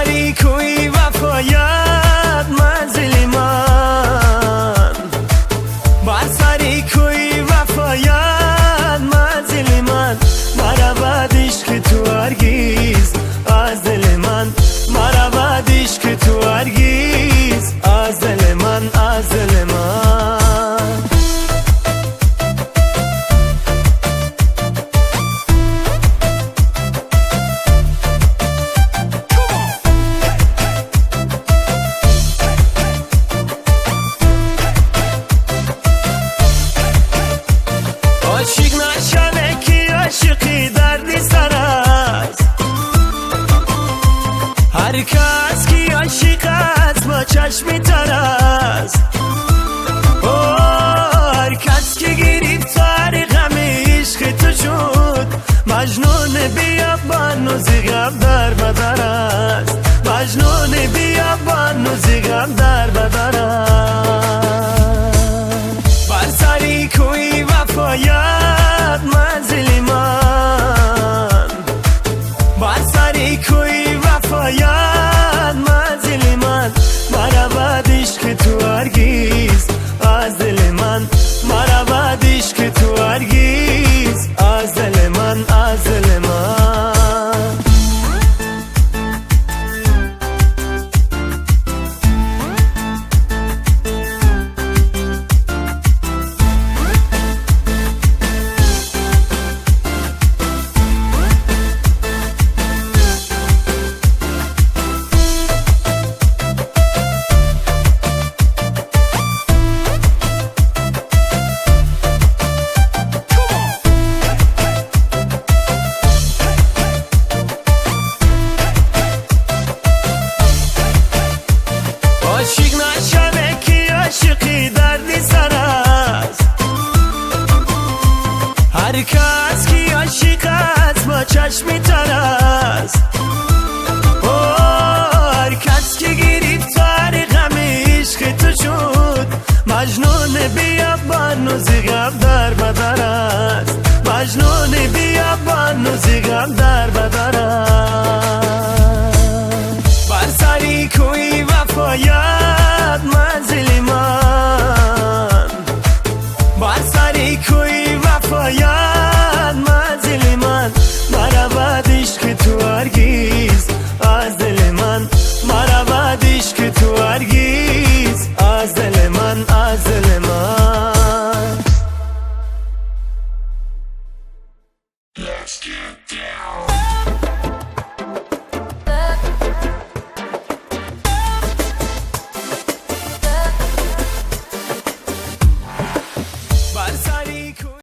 سری کوی وفایت منزل من، بر سری کوی وفایت منزل من، مرود عشق تو هرگیز از دل من، مرود عشق تو هرگیز از دل من، از دل من. عاشق نشده که عاشقی دردی سر است، هر کس که عاشق است با چشمی تر است. هر کس که گرفتار غم عشق تو شد، مجنون بیابان و زیغم در بدر است، مجنون بیابان و زیغم در بدر است. بر سری کوی وفایت منزل من، بر سری کوی وفایت منزل من، مرود عشق تو هرگیز از دل من، مرود عشق تو هرگیز از دل من، از دل من. عاشق نشده که عاشقی دردی سر است، هر کس که عاشق است با چشمی تر است. هر کس که گرفتار غم عشق تو شد، مجنون بیابان و زیغم در بدر است، مجنون بیابان و زیغم در بدر است. بر سری کوی وفایت منزل من، بر سری کوی وفایت منزل من، مرود عشق تو هرگیز از دل من، مرود عشق تو هرگیز از دل من، از دل من. Let's get down.